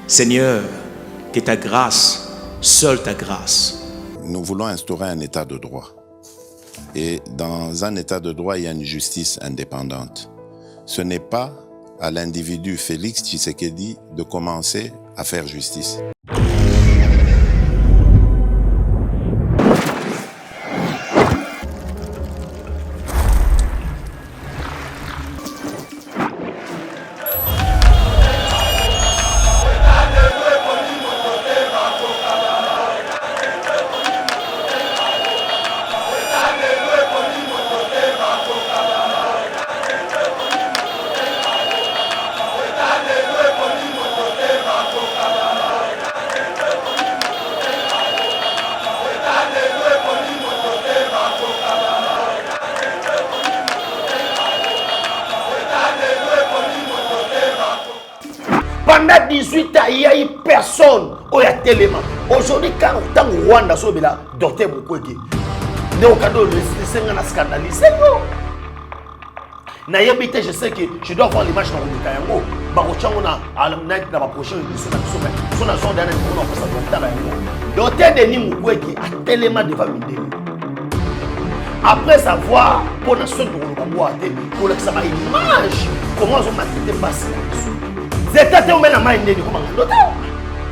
Seigneur, que ta grâce, seule ta grâce. Nous voulons instaurer un état de droit. Et dans un état de droit, il y a une justice indépendante. Ce n'est pas à l'individu Félix Tshisekedi de commencer à faire justice. Pendant 18 ans, il n'y a eu personne au Téléma. Aujourd'hui, quand on Rwanda, docteur Mukwege, on a scandalisé. Je sais que je dois voir l'image dans le Kayango. On a la prochaine édition. On a son dernier docteur Denis Mukwege a Téléma devant Mindé. Après savoir, pour la seule pour que ça image, comment on m'a quitté passer. C'était où la main de comment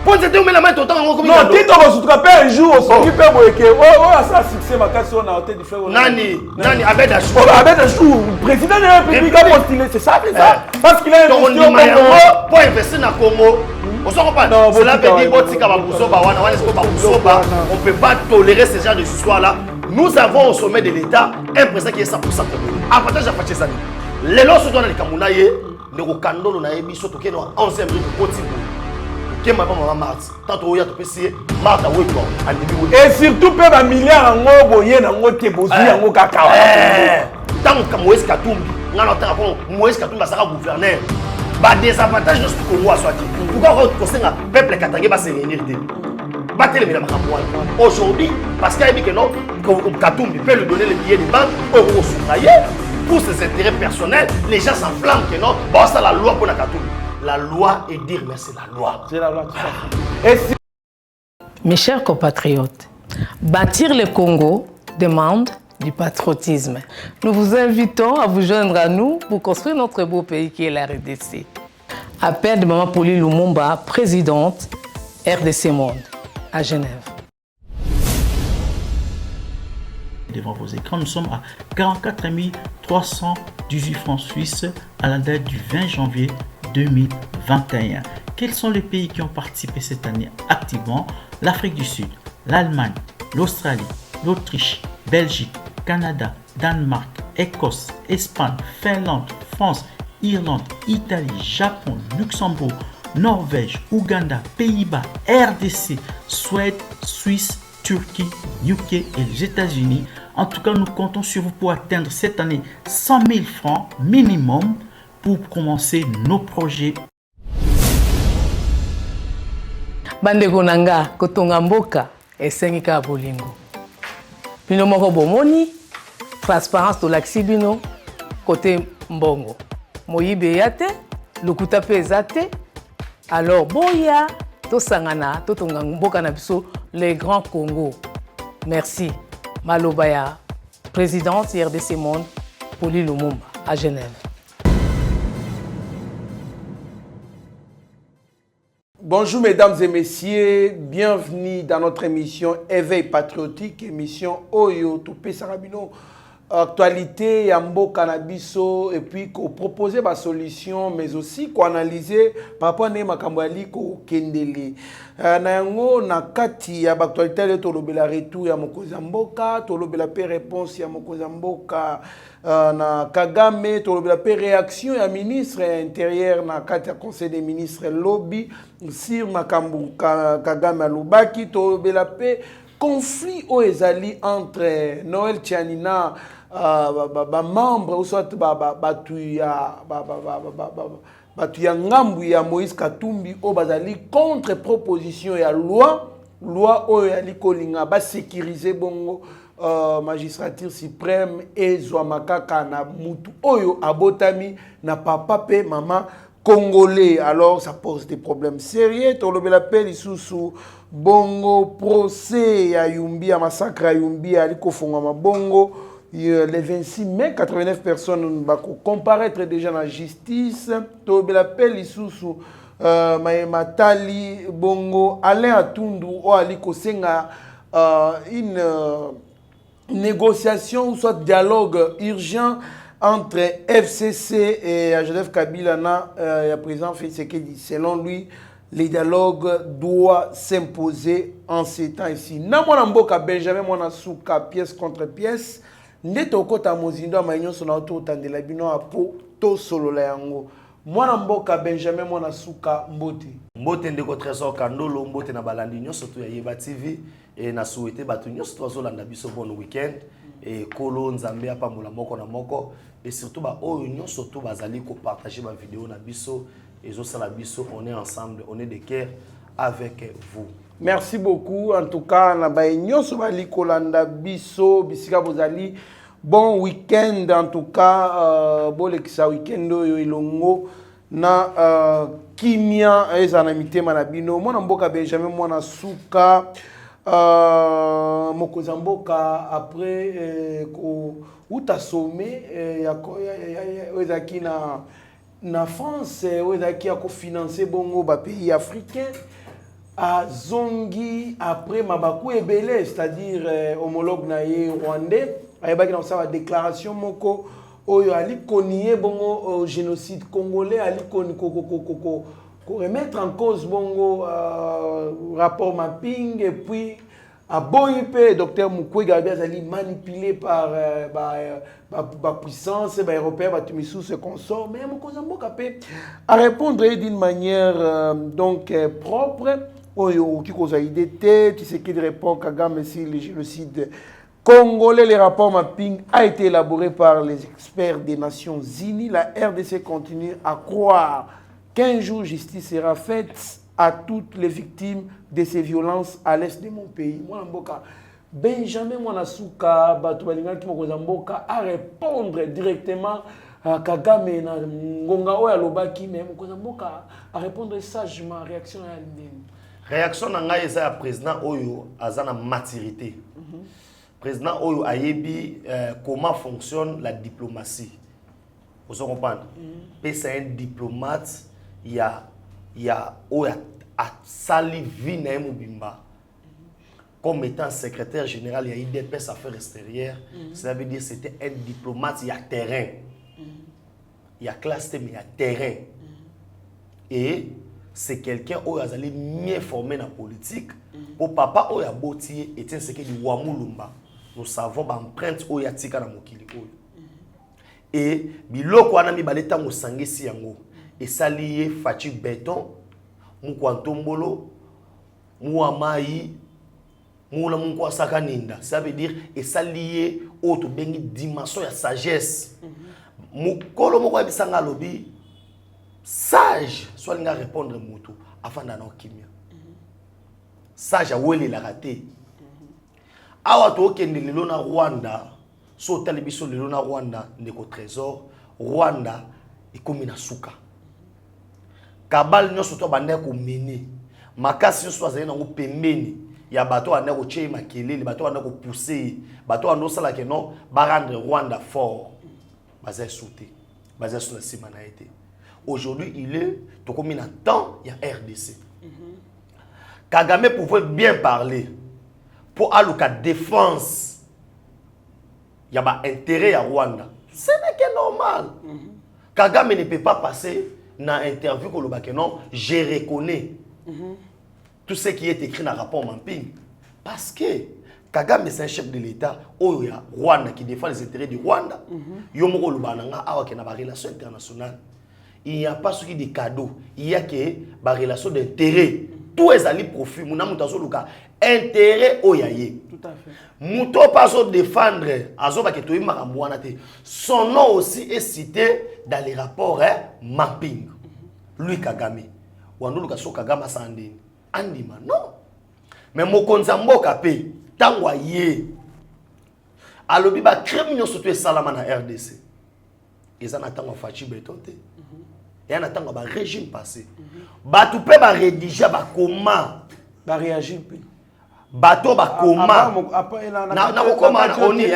pour c'était où la main total comme non tu dois se trapper un jour au sommet pour que ça succès ma casse on a hôtel du frère nani avec la chou président de la République a postulé c'est ça parce qu'il a investi au Congo pour investir dans Congo on s'en pas cela veut dire botika ba busoba wana wana est-ce que ba busoba on peut pas tolérer ce genre de histoire là. Nous avons au sommet de l'État un président qui est 100% congolais avantage à faire ça les lois sont dans les Kamunaye le Rokando na yebi soto ke no 11e rue de Kotibo ke ma maman Marthe tanto ya to pesi Martha weko andibi et surtout pe ba milliard ngo boye na ngo te bozu ya ngo kaka tant que Moïse Katumbi ngana tant que Moïse Katumbi sera gouverneur ba désavantage de ce Congo a sorti pourquoi kosenga peuple katangé ba se réunir ba télé na makambo aujourd'hui parce qu'il a dit que non Katumbi peut lui donner les billets de banque au Soukaye. Pour ses intérêts personnels, les gens s'enflamment que non, bon, c'est la loi pour la Katoumi. La loi est dire, mais c'est la loi. C'est la loi, tout ça. Et si... Mes chers compatriotes, bâtir le Congo demande du patriotisme. Nous vous invitons à vous joindre à nous pour construire notre beau pays qui est la RDC. Appel de Maman Pauline Lumumba, présidente RDC Monde, à Genève. Devant vos écrans, nous sommes à 44 318 francs suisses à la date du 20 janvier 2021. Quels sont les pays qui ont participé cette année activement? L'Afrique du Sud, l'Allemagne, l'Australie, l'Autriche, Belgique, Canada, Danemark, Écosse, Espagne, Finlande, France, Irlande, Italie, Japon, Luxembourg, Norvège, Ouganda, Pays-Bas, RDC, Suède, Suisse, Turquie, UK et les États-Unis. En tout cas, nous comptons sur vous pour atteindre cette année 100 000 francs minimum pour commencer nos projets. Bandeko nanga kotonga mboka esengi ka bolingo. Bino moko bomoni transparence to laksi bino côté mbongo. Moyibe yate, lokuta pe ezate. Alors boya to sangana to tonga mboka na biso les grands Congo. Merci. Malobaya, présidente RDC Monde, Pauline Lumumba, à Genève. Bonjour mesdames et messieurs, bienvenue dans notre émission Éveil patriotique, émission Oyo Topé Sarabino. Actualité, Yambo Cannabiso, et puis qu'on proposer ma solution, mais aussi qu'on analyser par rapport à Makambali ko Kendele. Nayango na kati ya actualité de tolobela retour ya Mokozamboka, tolobela pe réponse ya Mokozamboka na Kagame, tolobela pe réaction ya ministre intérieur na kati ya conseil des ministres lobby sur Makambu Kagame alubaki, tolobela pe conflit au ezali entre Noël Tianina membre ou soit batu ya ngambu ya Moïse Katumbi o bazali contre proposition ya loi oyo ya likolinga ba sécuriser bongo magistrature suprême et zwa makaka na mutu oyo abotami na papa pe mama congolais. Alors ça pose des problèmes sérieux. Tout le l'appel sous bongo procès à Yumbi, à massacre à Yumbi, à Likofonga bongo. Le 26 mai, 89 personnes vont comparaître déjà dans la justice. Tout l'appel sous Matali bongo Alain Atundu ou Aliko Senga une négociation ou soit dialogue urgent entre FCC et Joseph Kabila et le président Félix Tshisekedi. Selon lui, le dialogue doit s'imposer en ces temps ici. Namona mboka Benjamin mona souka pièce contre pièce. Ndeto kota mozindo amainyo sona auto tandela bino apo to solo la yango. Mwana mboka Benjamin mona souka mbote. Mbote ndeko Trésor Kandolo mbote na balandi nyonso to ya Yeba TV et na souhaité batu nyonso to zolanda biso bon week-end et kolo nzambe apambola moko na moko et surtout ba oyo nyonso to bazali ko partager ba vidéo na biso et zo sala biso on est ensemble on est de cœur avec vous. Merci beaucoup en tout cas na ba nyonso bali kolanda biso bisika bozali bon week-end en tout cas bolekisa week-end oyo ilongo na kimia ezana mitema na bino mwana mboka Benjamin mwana suka mokoza mboka après uta sommet ezaki na France ezaki ko financer bongo ba pays africains à Zongi après Mabakou et Belé, c'est-à-dire homologue naïe rwandais, ayebaki na sa déclaration moko oyo ali konié bongo génocide congolais ali koni ko remettre en cause bongo rapport mapping et puis à Boype docteur Mukwege azali manipulé par la puissance européenne ba tumisu se consort mais mokoza mboka pe à répondre d'une manière donc propre. Oyo qui cause idée tu sais qu'il répond Kagame si le génocide congolais. Le rapport mapping a été élaboré par les experts des Nations Unies. La RDC continue à croire qu'un jour justice sera faite à toutes les victimes de ces violences à l'est de mon pays. Moi mboka Benjamin Mwanasuka Batubalinga qui mokoza mboka à répondre directement à Kagame na ngonga oya lobaki mais mokoza mboka à répondre sagement réaction à l'ennemi. Réaction na ngai eza ya président oyo azana maturité. Président oyo ayebi comment fonctionne la diplomatie. Vous comprenez? C'est un diplomate il y a oyo a sali vie na mobimba. Comme étant secrétaire général il y a IDPS Affaires extérieures, ça veut dire c'était un diplomate il y a terrain. Il y a classe mais il y a terrain. Et c'est quelqu'un qui a mieux formé dans la politique. Pour papa, qui a botti et c'est que du Wamulumba. Nous savons l'empreinte qui a tika na mokili. Et biloko ana mi baleta mo sangesi yango. Et ça lié Fati Béton, Mukwantombolo, Muamai, Mula Munkwa Sakaninda. Ça veut dire et ça lié autre bengi dimension ya sagesse. Mukolo moko bisanga lobi sage, soit il répondre mutu afin d'en kimia. Sage a wele la raté. Awa to kende lelo na Rwanda, so talibiso lelo na Rwanda ndeko trésor, Rwanda ikomi na suka. Kabal nyoso to bande ko meni. Makasi nyoso azali na ngo pembeni ya bato anda ko chei makelele, bato anda ko pousser, bato ando sala ke non ba rendre Rwanda fort. Bazay sauté, bazay sur la sima na été. Aujourd'hui, il est tout comme il a temps, il y a RDC. Kagame pouvait bien parler pour aller à la défense. Il y a un intérêt à Rwanda. Ce n'est que normal. Kagame ne peut pas passer dans l'interview que non, je reconnais tout ce qui est écrit dans le rapport Mamping. Parce que Kagame c'est un chef de l'État. Oh, il y a Rwanda qui défend les intérêts du Rwanda. Il y a une relation internationale. Il n'y a pas ce qui est des cadeaux. Il y a que des relations d'intérêt. Tout est allé profit. Mon amour dans ce cas. Intérêt au yaye. Tout à fait. Mouto pas se défendre. Son nom aussi est cité dans les rapports mapping. Lui Kagame. Ou ando luka so Kagame sandini. Andima non. Mais mokonza mboka pe tangwa ye. Alobi ba crime nyo surtout salama na RDC. Ils en attendent Fati Béton. et en attendant ba régime passé bato pe ba rédiger ba comment ba réagir bato ba comment na kokoma na oni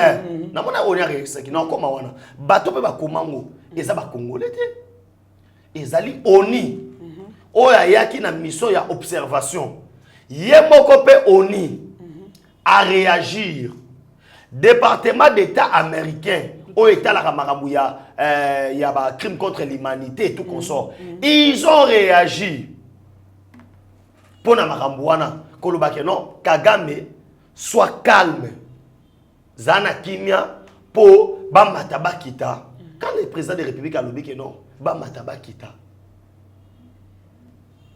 na mona oni réagir ki na kokoma wana bato pe ba comment ngo eza ba congolais te ezali oni oya yaki na mission ya observation ye moko pe oni à réagir département d'état américain au état la makambu ya ba crime contre l'humanité et tout consort ils ont réagi pour na makambu wana kolobake non Kagame soit calme zana kimia po ba mataba kita quand le président de la République a lobby que non ba mataba kita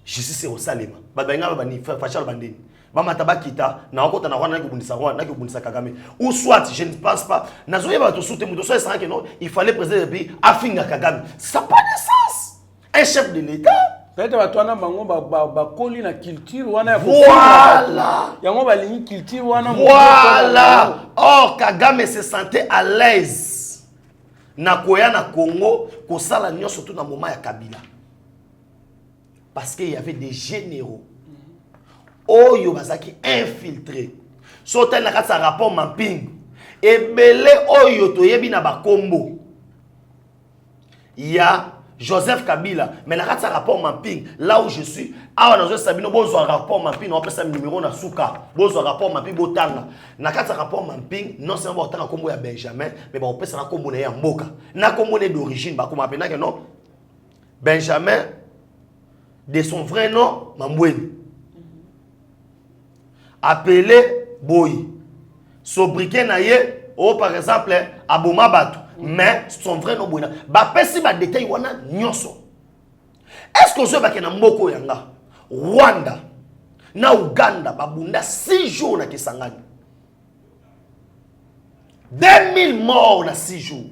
justice au salema ba benga ba ni fachal bandini ba mataba kita na okota na wana na kubundisa Kagame ou soit je ne pense pas nazoye ba to soutenir muto so que non il fallait président de pays afinga Kagame ça pas de sens un chef de l'état peut-être ba twana bango ba koli na culture wana voilà yango ba ligne culture wana voilà or Kagame se sentait à l'aise na koya na Congo ko sala nyo surtout na moment ya Kabila parce qu'il y avait des généraux oyo bazaki infiltrés sotel na kata rapport mapping ebele oyo toyebi na bakombo ya Joseph Kabila mais na kata rapport mapping là où je suis awa nazo sabino bozo rapport mapping on pesa numéro na suka bozo rapport mapping botanga na kata rapport mapping non seulement botanga kombo ya Benjamin mais ba opesa na kombo na ya mboka na kombo d'origine ba koma pena que non Benjamin de son vrai nom Mambweni appelé Boy sobriquet na ye ou par exemple Aboma Batu mais son vrai nom Boy ba pesi ba détail wana nyonso est-ce que zo ba kena mboko yanga Rwanda na Uganda babunda 6 jours na Kisangani 2000 morts na 6 jours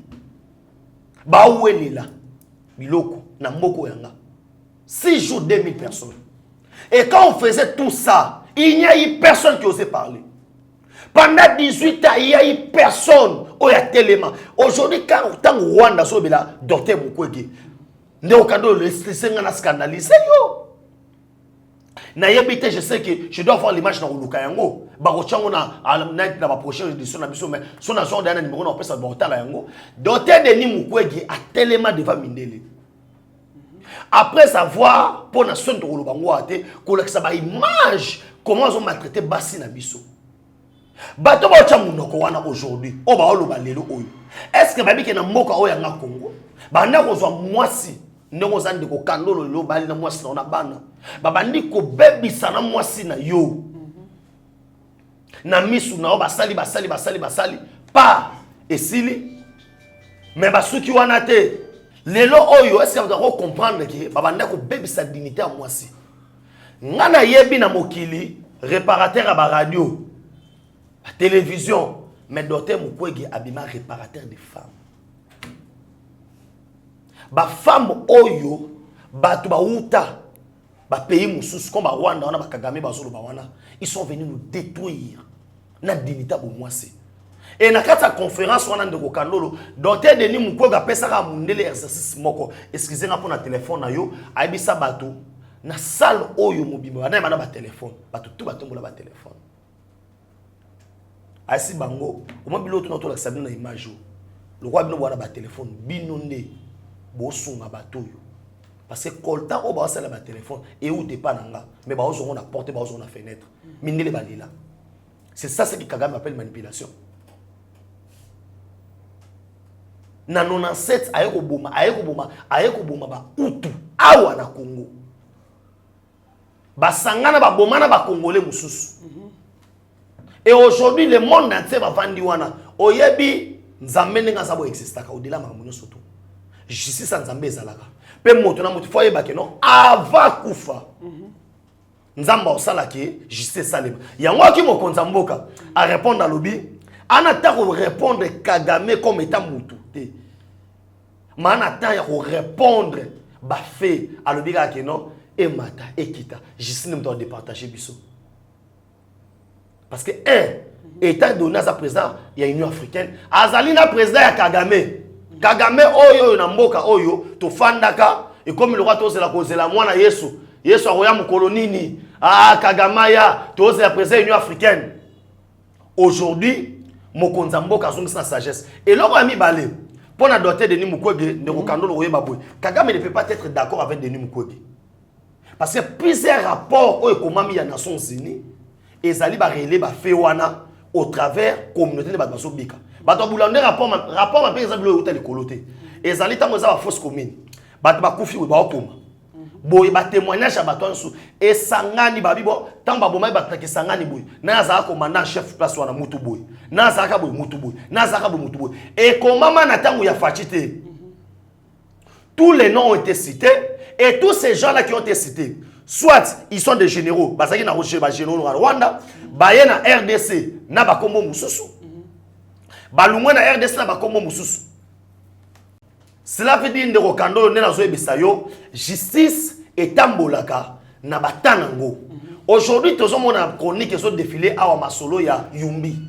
ba welela biloko na mboko yanga 6 jours, 2000 personnes. Et quand on faisait tout ça, il n'y a eu personne qui osait parler. Pendant 18 ans, il n'y a eu personne qui a tellement. Aujourd'hui, quand Rwanda est là, Dr. Mukwege, le scandalisé. Je sais que je dois voir l'image dans le Kayango. Barochango na la prochaine édition na biso mais son agent d'un numéro na pesa bortala yango. Dr. Denis Mukwege a tellement devant Mindele. Après avoir pour la sonne de Rolobango ate kolakisa ba image comment ils ont maltraité Bassi na biso. Bato ba cha munoko wana aujourd'hui o ba oloba lelo oyo. Est-ce que babi ke na mboka oyo nga Congo ba na kozwa mwasi ndongo zande ko kandolo lo bali na mwasi na bana babandi ko bebisa na mwasi na yo na misu na basali pa esili mais basuki wana te lelo oyo est-ce que vous allez comprendre que babanda ko bebisa dignité à mwasi ngana yebi na mokili réparateur à ba radio à télévision mais Dr. Mukwege abima réparateur des femmes ba femme oyo batu ba uta ba pays mususu comme Rwanda wana ba Kagame ba zolo ba wana ils sont venus nous détruire na dignité bo mwasi et na kata conférence wana ndeko Kandolo Dr. Denis Mukwege pesa ka mundele exercice moko excusez-moi pour na téléphone na yo aibisa batu na salle oyo mobimba na ba téléphone batu tout batombola ba téléphone asi bango au moins biloto na to la sabina na image le roi bino wana ba téléphone binonde bo sunga batoyo parce que coltan o ba sala ba téléphone et où t'es pas nanga mais ba ozo on a porté ba ozo on a fenêtre mindele balila c'est ça ce que Kagame appelle manipulation na 97 ayeko boma ba utu awa na Congo ba sangana ba bomana ba congolais mususu et aujourd'hui le monde entier va vandi wana oyebi nzambe nga sabo existaka au-delà mamuno soto justice nzambe ezalaka pe moto na moto foye ba keno avant kufa nzamba osala ke justice salema yango ki mokonza mboka a répondre à lobby ana ta ko répondre Kagame comme état mutu te mana ta ya ko répondre ba fait à lobby ka keno e mata ekita justice ne doit départager biso parce que étant donné à sa président il y a une Union africaine azali na président ya Kagame oyo na mboka oyo to fandaka et comme le roi tous la cause la moi na Yesu Yesu aroya mukolo nini ah Kagamaya tous la présidence Union africaine aujourd'hui mokonza mboka azongisa na sagesse et loko ami balé pour na doter Denis Mukwege ne rokando le royeba boy Kagame ne peut pas être d'accord avec Denis Mukwege parce que plusieurs rapports au ekomami ya Nations Unies ezali ba relé ba fait wana au travers communauté de bato bika bato bulande rapport ma pe ezali lo hôtel koloté ezali tango za ba fausse commune bato ba kufi ba okoma boy ba témoignage ya bato nsu esangani babibo tango ba bomai bato ke sangani boy na za commandant chef place wana mutu boy na za ka boy mutu boy na za ka boy mutu boy et komama na tango ya fachité tous les noms ont été cités et tous ces gens là qui ont été cités soit ils sont des généraux basaki na rocher ba généraux na Rwanda baye na RDC na ba kombo mususu balumwe na RDC na ba kombo mususu cela veut dire ndeko kandolo ne nazo ebisa yo justice etambolaka na batanango aujourd'hui tozo mona chronique so défilé awa masolo ya Yumbi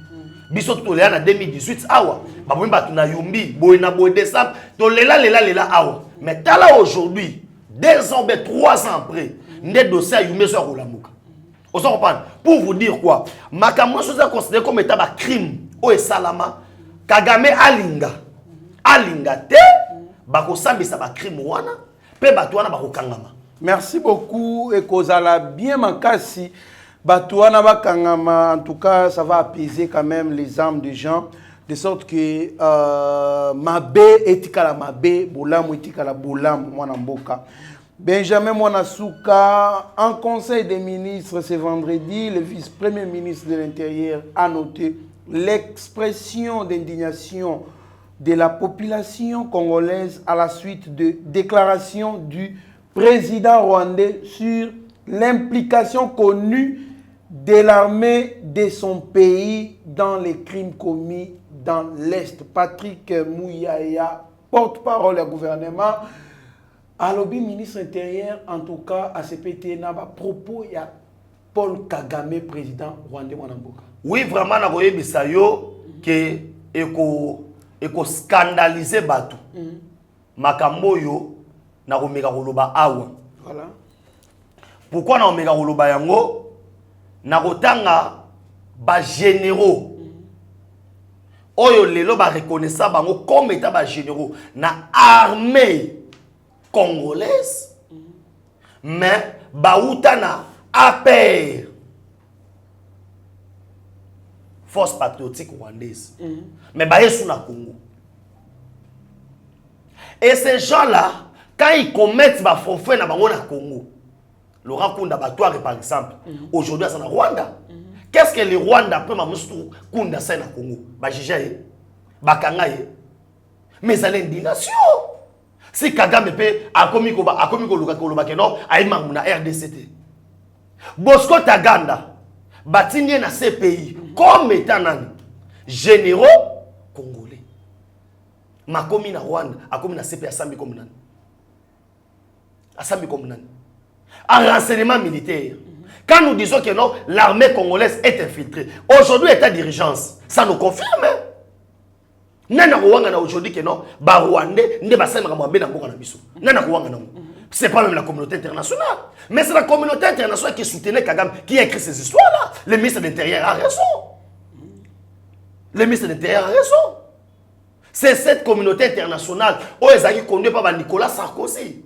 biso to lela na 2018 awa babomi batu na Yumbi boy na boy décembre to lela awa mais tala aujourd'hui 2 ans, 3 ans après, des dossiers à Yumé sur Roulamuka. On s'en comprend. Pour vous dire quoi, Makamwa chose est considéré comme état de crime. Ou Salama, Kagame Alinga. Alinga te, Bako Sambi sa ba crime wana, pe Batouana Bako Kangama. Merci beaucoup et Kozala bien mankasi. Batouana Bakangama, en tout cas, ça va apaiser quand même les âmes des gens. De sorte que Mabe etikala Mabe, Bolam etikala Bolam, Mwanamboka. Benjamin Mwanasuka, en conseil des ministres ce vendredi, le vice-premier ministre de l'Intérieur a noté l'expression d'indignation de la population congolaise à la suite de déclarations du président rwandais sur l'implication connue de l'armée de son pays dans les crimes commis dans l'Est. Patrick Mouyaya, porte-parole du gouvernement, à l'objet ministre intérieur, en tout cas, à CPT, n'a pas propos, il y a Paul Kagame, président rwandais Mwanamboka. Oui, vraiment, na koye bisayo que eko scandaliser batu. Makambo yo na komeka koloba awa. Voilà. Pourquoi na komeka koloba yango? Na kotanga ba généraux. Oyo lelo ba reconnaissant bango comme état ba généraux na armée congolaise. Mais ba utana APR force patriotique rwandaise. Mais ba yesu na Congo. Et ces gens-là, quand ils commettent ba forfait na bango na Congo, Laurent Kunda Batouare par exemple, aujourd'hui c'est en Rwanda. Qu'est-ce que le Rwanda peut m'amoustrer Kunda c'est na Congo? Ba jijaye, ba kangaye. Mais c'est l'indignation. Si Kagame peut a commis koloba keno a imanguna RDCT. Bosco Taganda batinye na ces pays comme étant nani généraux congolais. Ma commis na Rwanda a commis na CP asambi comme nani. Asambi comme nani. En renseignement militaire. Quand nous disons que non, l'armée congolaise est infiltrée. Aujourd'hui, état d'urgence, ça nous confirme. Nana Rwanda na aujourd'hui que non, ba Rwandais ne ba sema kamwa bena mboka na biso. Nana Rwanda na. C'est pas même la communauté internationale, mais c'est la communauté internationale qui soutenait Kagame, qui a écrit ces histoires-là. Le ministre de l'Intérieur a raison. Le ministre de l'Intérieur a raison. C'est cette communauté internationale où ils ont conduit par Nicolas Sarkozy.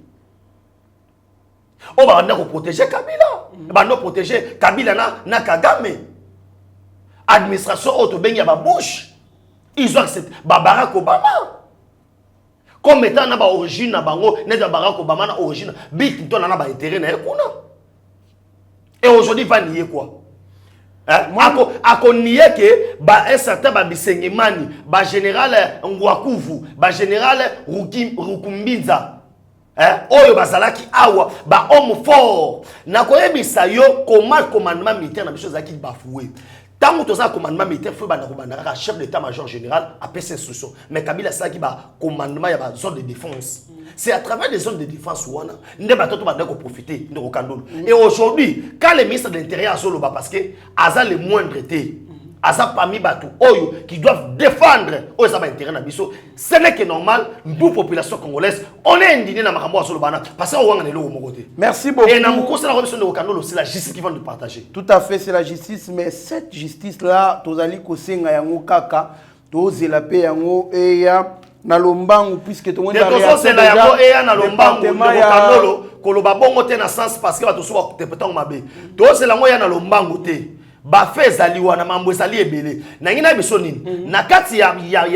On va protéger Kabila. On va protéger Kabila na Kagame. Administration autobénie à Bush. Ils ont accepté Barack Obama. Comme étant na ba origine na bango, net Barack Obama na origine, Bill Clinton na ba intérêt na ekuna. Et aujourd'hui va nier quoi? Ako nier que ba un certain ba Bisengimani, ba général Ngwakuvu, ba général Rukumbinza. Oyo bazalaki awa ba homme fort na koyebisa yo comment commandement militaire na biso zaki bafoué tant que ça commandement militaire faut bana kobandaka chef d'état-major général a PC instruction mais Kabila saki ba commandement ya ba zone de défense c'est à travers les zones de défense wana nde batoto banda ko profiter de kokandolo et aujourd'hui quand le ministre de l'intérieur azoloba parce que aza le moindre été asa parmi bato oyo qui doivent défendre oyo ça va intérêt na biso. Ce n'est que normal, nous population congolaise, on est indigné na makambo solo bana parce que on est lo mo côté. Merci beaucoup. Et na mo conseil la commission de Okandolo, c'est la justice qui va nous partager. Tout à fait, c'est la justice, mais cette justice là, tozali kosenga yango kaka, tozela pe yango eya na lombangu puisque tout le monde a réagi déjà. Yango eya na lombangu Okandolo, koloba bongo te na sens parce que bato so ba tepetongo mabe. Tozela ngo ya na lombangu te. Ba fait zali wana mambo ezali ebele na ngina biso nini na kati ya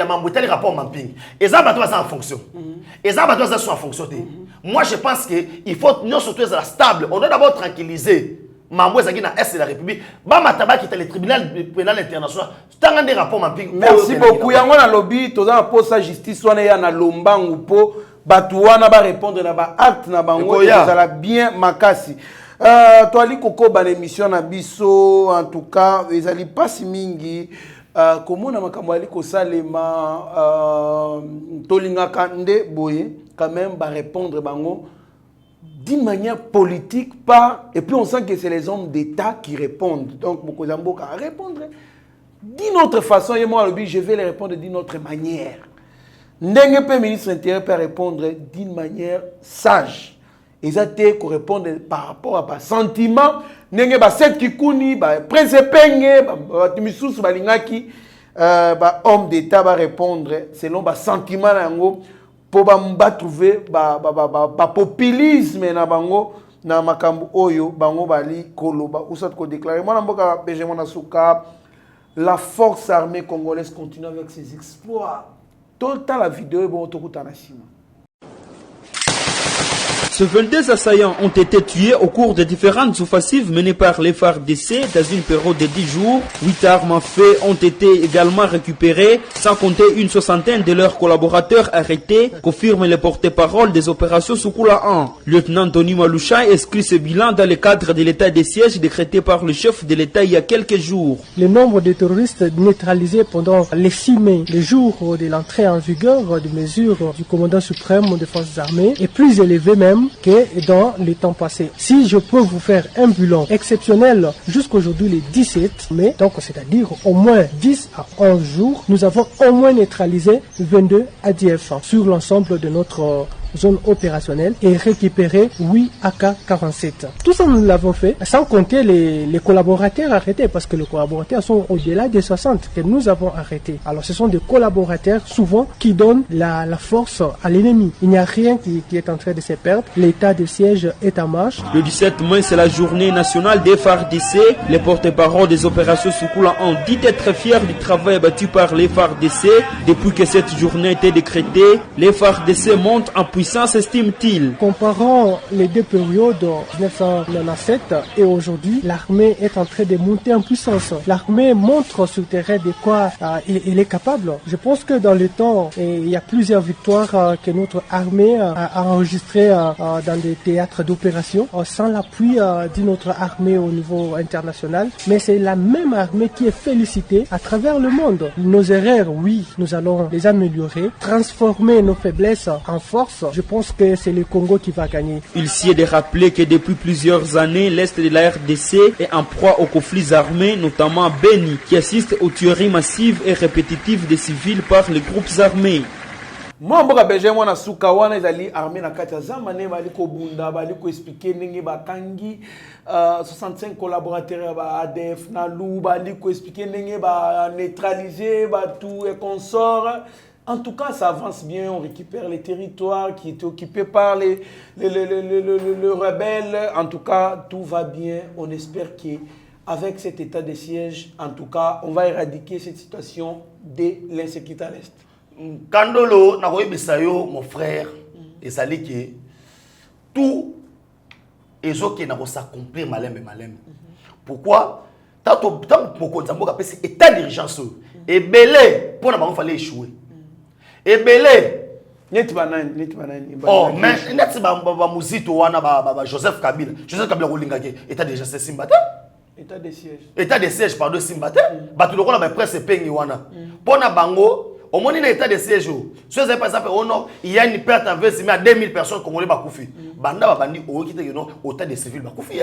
mambo tali rapport mapping eza bato baza en fonction eza bato baza en fonction te. Moi je pense que il faut nous surtout être stable, on doit d'abord tranquilliser mambo ezali na est de la République ba mataba qui le tribunal pénal international tanga des rapports mapping. Merci beaucoup yango na lobby toza na poste justice wana ya na lombangu po bato wana ba répondre na ba acte na bango ezala bien makasi. Toali koko ban émission na biso en tout cas ezali pasi mingi comment na makambo ali ko salema tolinga kande boye quand même ba répondre bango d'une manière politique pas et puis on sent que c'est les hommes d'État qui répondent donc beaucoup zamboka répondre d'une autre façon et moi je vais les répondre d'une autre manière. Ndenge pe ministre intérieur peut répondre d'une manière sage. Ils ont correspondre par rapport à ses sentiments. Nenge ba set kikuni, ba prince penge, ba timisusu ba lingaki, ba homme d'État va répondre selon ba sentiment nango pour ba trouver ba populisme na bango na makambo oyo bango bali koloba ou ça ko déclarer. Moi na mboka Benjamin Nasuka, la force armée congolaise continue avec ses exploits. Tout le temps la vidéo est bon to kutanashima. Ce 22 assaillants ont été tués au cours de différentes offensives menées par les FARDC dans une période de 10 jours. 8 armes à feu ont été également récupérées, sans compter une soixantaine de leurs collaborateurs arrêtés, confirme le porte-parole des opérations Soukula 1. Lieutenant Tony Maloucha inscrit ce bilan dans le cadre de l'état de siège décrété par le chef de l'État il y a quelques jours. Le nombre de terroristes neutralisés pendant les 6 mai, le jour de l'entrée en vigueur des mesures du commandant suprême des forces armées, est plus élevé même que dans les temps passés. Si je peux vous faire un bilan exceptionnel jusqu'aujourd'hui le 17 mai, donc c'est-à-dire au moins 10 à 11 jours, nous avons au moins neutralisé 22 ADF sur l'ensemble de notre zone opérationnelle et récupérer 8 AK-47. Tout ça, nous l'avons fait sans compter les collaborateurs arrêtés parce que les collaborateurs sont au-delà des 60 que nous avons arrêtés. Alors ce sont des collaborateurs souvent qui donnent la force à l'ennemi. Il n'y a rien qui est en train de se perdre. L'état de siège est en marche. Le 17 mai, c'est la journée nationale des FARDC. Les porte-parole des opérations Soukula ont dit être fiers du travail abattu par les FARDC. Depuis que cette journée a été décrétée, les FARDC montent en puissance, estime-t-il. Comparant les deux périodes, 1997 et aujourd'hui, l'armée est en train de monter en puissance. L'armée montre sur le terrain de quoi il est capable. Je pense que dans le temps, il y a plusieurs victoires que notre armée a enregistrées dans des théâtres d'opération sans l'appui d'une autre armée au niveau international. Mais c'est la même armée qui est félicitée à travers le monde. Nos erreurs, oui, nous allons les améliorer, transformer nos faiblesses en force. Je pense que c'est le Congo qui va gagner. Il s'y est de rappeler que depuis plusieurs années, l'Est de la RDC est en proie aux conflits armés, notamment Beni, qui assiste aux tueries massives et répétitives des civils par les groupes armés. Moi mboka Benjamin wana suka wana ezali armée na kati ya zamane bali ko bunda bali ko expliquer ndenge bakangi 65 collaborateurs ba ADF na lu bali ko expliquer ndenge ba neutraliser ba tout et consorts. En tout cas, ça avance bien, on récupère les territoires qui étaient occupés par les rebelles. En tout cas, tout va bien. On espère qu'avec cet état de siège, en tout cas, on va éradiquer cette situation de l'insécurité à l'Est. Kandolo, mon frère, et ça dit que tout est ce qui n'a pas s'accomplir malem et malem. Pourquoi? Tant que c'est état d'urgence et belé pour ne fallait échouer. Et belé Oh, mais net ba muzito wana ba Joseph Kabila rolingake état déjà c'est Simbata. État de siège. État de siège pardon Simbata. Ba tout le monde ba presse pengi wana. Pona bango, au moins na état de siège. Si vous avez par exemple il y a une perte d'investissement à 2000 personnes congolais ba kufi. Banda ba bandi o kite no état de civil ba kufi.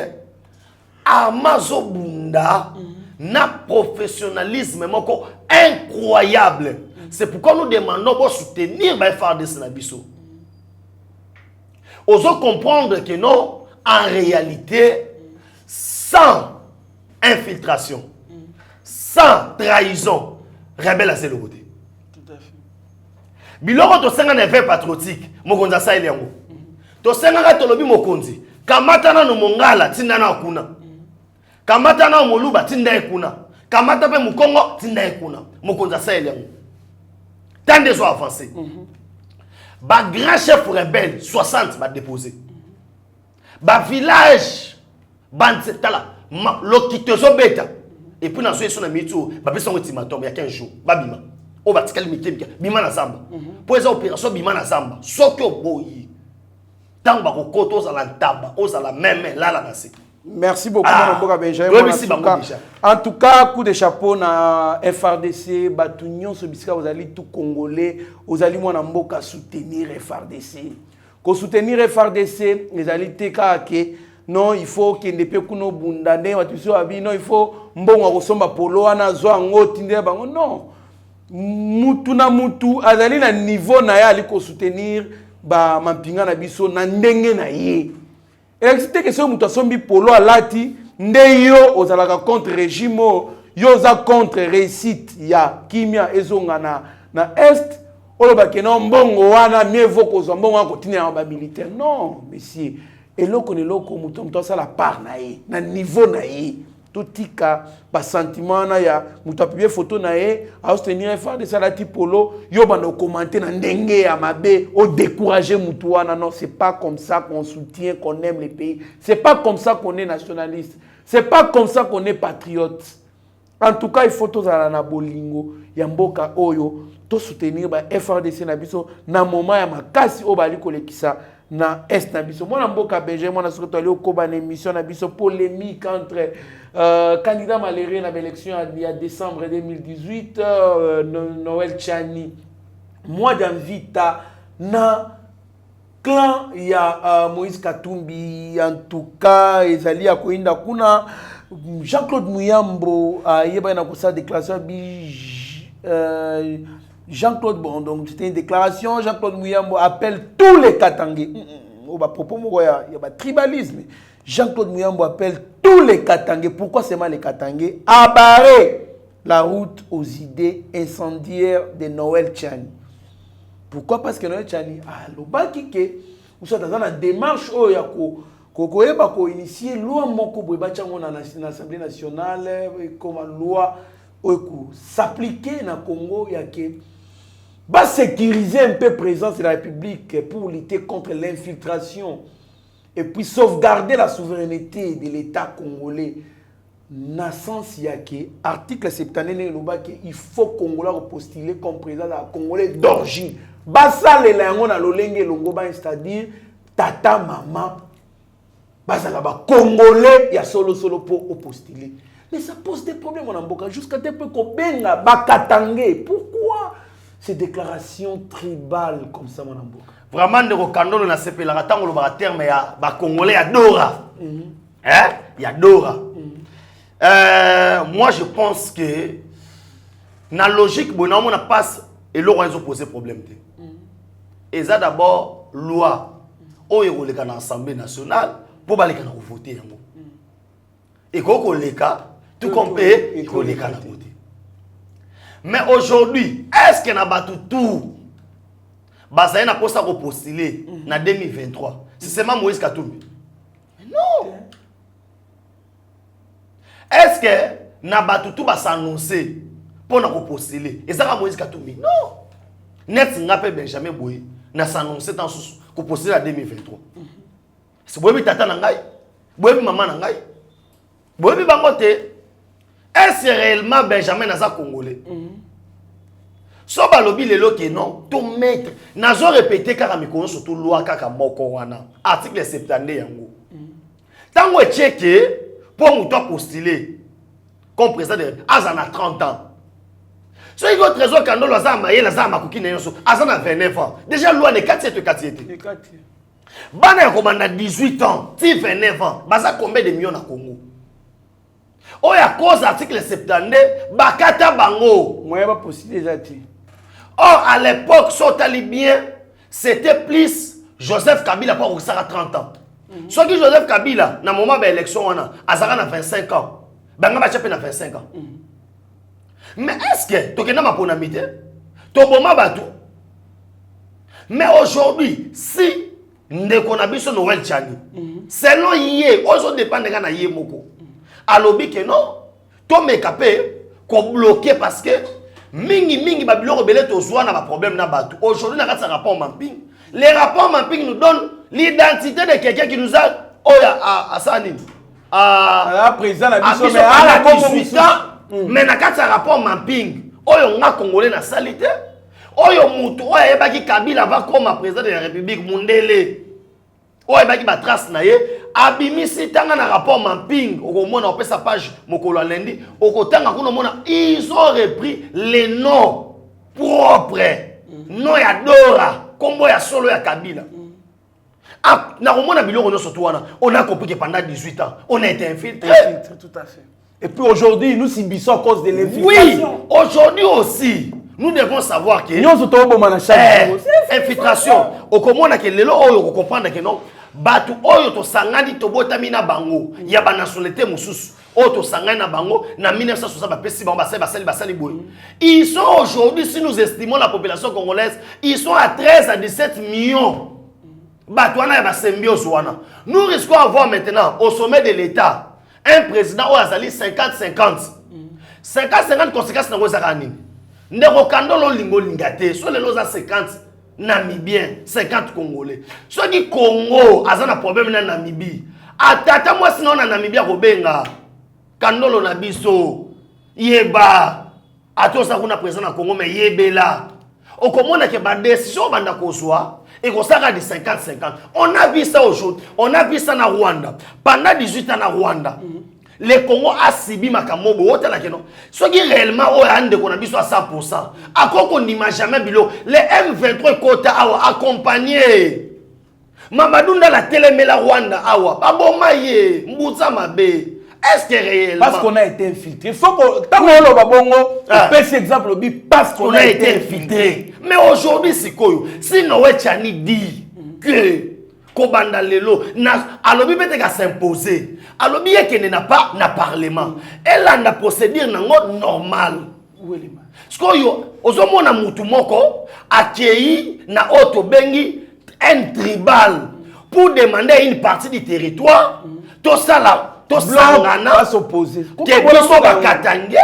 Amazo bunda na professionnalisme moko incroyable. C'est pourquoi nous demandons de soutenir les FARDC na biso. Osons comprendre que non, en réalité, sans infiltration, sans trahison, rebelle à ce côté. Tout à fait. Biloko to senga na éveil patriotique, mokonza sa elengo. To senga ka tolobi mokonzi, kamata na no mongala tinda na kuna. Kamata na moluba tinda ekuna. Kamata pe mukongo tinda ekuna. Mokonza sa elengo. Tant de soins avancés. Ba grand chef rebelle 60 va déposer. Ba village banzetala lokitezo beta. Et puis dans ce son ami tout, ba besoin ultimatum il y a 15 jours. Ba bima. O ba tikali mikemika bima na zamba. Pour les opérations bima na zamba. Soko boyi. Tant ba ko koto za la ntaba, o za la même là la nasi. Merci beaucoup, Mboka Benjamin. En tout cas, coup de chapeau na FRDC, Batunion, Sobiska, vous allez tout Congolais, vous allez moi Mboka soutenir FRDC. Ko soutenir FRDC, les allez TKK, non, il faut qu'il ne peut kuno bundane, watuso abi, non, il faut mbongo kosomba polo ana zo ngo tinde bango, non. Mutu na mutu, azali na niveau na ya ali ko soutenir ba mampinga na biso na ndenge na ye. Et c'était que ce mutasombi polo alati ndeyo ozalaka contre régime yo za contre réussite ya kimia ezonga na est oloba ke non mbongo wana mieux vaut ko mbongo ko tinela ba militaire non monsieur eloko ne loko muto ça la part na ye na niveau na ye totika ba sentiment na ya muto publier photo na ye a soutenir faire de salati polo yo bando commenter na ndenge ya mabe o décourager muto wana non c'est pas comme ça qu'on soutient qu'on aime les pays c'est pas comme ça qu'on est nationaliste c'est pas comme ça qu'on est patriote en tout cas il faut tous ala na bolingo ya mboka oyo to soutenir ba FRDC na biso na moment ya makasi o bali kolekisa na est na biso mwana mboka Benjamin mwana soto ali okoba na émission na biso polémique entre candidat malheureux na l'élection il y a décembre 2018 Noël Tchani mois d'envita na clan ya Moïse Katumbi en tout cas ezali ya koinda kuna Jean-Claude Muyambo yeba na kosa déclaration Jean-Claude, bon, donc c'était une déclaration. Jean-Claude Muyambo appelle tous les Katangais. Au propos, il y a un tribalisme. Jean-Claude Muyambo appelle tous les Katangais. Pourquoi seulement les Katangais? À barrer la route aux idées incendiaires de Noël Tchani. Pourquoi? Parce que Noël Tchani, vous êtes dans la démarche où il y a initié loi moko dans l'Assemblée nationale comme loi s'appliquer dans le Congo, il y a que va sécuriser un peu la présence de la République pour lutter contre l'infiltration et puis sauvegarder la souveraineté de l'État congolais. Dans le sens, il y a que article 79, il faut Congolais postuler comme président de la Congolais d'origine. Basa le lango na lolenge longoba, c'est-à-dire tata maman. Basa la ba Congolais, il y a solo pour postuler. Mais ça pose des problèmes en Mboka. Jusqu'à tel point qu'on benga bakatangé. Pourquoi ces déclarations tribales comme ça, mon Mboka? Vraiment, de Rokando, on a sepé la ratang, on a terme, il y a Congolais, il y a Dora. Hein? Il y a Dora. Moi, je pense que, dans la logique, on a passe et l'on a posé problème. Et ça, d'abord, loi, où il y a l'Assemblée nationale, pour aller voter. Et qu'on les cas, tout compté, et qu'on les cas. Mais aujourd'hui, est-ce qu'il y a tout Bazaï n'a pas ça postuler en 2023? C'est seulement Moïse Katumbi. Non. Est-ce que n'a pas tout s'annoncer pour nous postuler? Et ça Moïse Katumbi? Non. Net n'a pas Benjamin Boye n'a s'annoncer dans ce qu'on postuler en 2023. C'est Boye tata nangai, Boye maman nangai. Boye bangote. Est-ce réellement Benjamin Naza Congolais? So balobi lelo ke non, tout mettre. Nazo répété car amikono surtout loi kaka moko wana. Article 70 yango. Tango checké pour mouto postuler comme président de Azana 30 ans. So il faut trésor kandolo azama yela zama kokine yoso azana 29 ans. Déjà loi ne 47. Bana komanda 18 ans, si 29 ans, baza combien de millions na Congo? Oh, à cause de l'article 72, bakata bango. Moi, pas possible déjà. Or, à l'époque, sur Talibien, c'était plus Joseph Kabila pour que ça a 30 ans. Soit que Joseph Kabila, dans le moment de l'élection, Azara a 25 ans. Banga Bachape a 25 ans. Mais est-ce que tu as ma amitié? Tu as bateau. Mais aujourd'hui, si nous avons Noël Tchani, selon Yé, on dépend de Yé Moko. Alors, que non, tu as capé, qu'on bloqué parce que mingi Babylon rebelle to soit na problème na bateau. Aujourd'hui, on a un rapport mapping. Les rapports mapping nous donnent l'identité de quelqu'un qui nous a à Sanin. À président à 18 ans, mais na un rapport mapping. On a Congolais na salité. Oyo mutu oyo ebaki Kabila va comme président de la République Mundele. Oyo ebaki ba trace na ye abimisi tanga na rapport mapping okomona opesa page mokolo lendi okotanga kuna mona ils ont repris les noms propres. Non ya Dora, kombo ya solo ya Kabila. Ah, na komona biloko nyonso to wana, on a compris que pendant 18 ans, on a été infiltré. Tout à fait. Et puis aujourd'hui, nous subissons à cause de l'infiltration. Oui, aujourd'hui aussi. Nous devons savoir que infiltration au komona ke lelo oyo ko comprendre que non batu oyo to sangani to botami na bango ya ba nationalité mususu oyo to sangani na bango na 1960 ba pesi bango basali boy. Ils sont aujourd'hui, si nous estimons la population congolaise, ils sont à 13 à 17 millions. Batu wana ya ba symbiose wana. Nous risquons d'avoir maintenant au sommet de l'État un président ou azali 50-50. 50-50 conséquences na kozaka nini? Ndeko kandolo lingo lingate so les loza 50 Namibien 50 Congolais. So qui Congo azana problème na Namibie. Atata moi sinon na Namibia kobenga kandolo na biso yeba atosa kuna président na Congo mais yebela. Okomona ke ba décision banda kozwa et qu'on s'arrête de 50-50. On a vu ça aujourd'hui. On a vu ça na Rwanda. Pendant 18 ans na Rwanda. Le Congo a subi makamobo otala keno. Ce qui réellement o ande qu'on a biso à 100%. À quoi qu'on n'imagine jamais bilo. Les M23 Kota awa accompagné. Mamadou la télémela Rwanda awa. Babomaye Mbouza mabe. Est-ce que réellement parce qu'on a été infiltré. Faut que tant qu'on va bongo, on peut cet exemple parce qu'on a été infiltré. Mais aujourd'hui c'est quoi? Si Noé Tchani dit que Kobanda lelo na alobi bete ka s'imposer. Alobi yeke n'a pas na parlement. Elle a na procédure nango normal. Skoyo ozomona mutu moko akei na auto bengi un tribal pour demander une partie du territoire. Tout ça là, tout ça va s'opposer. Que biso ba katange.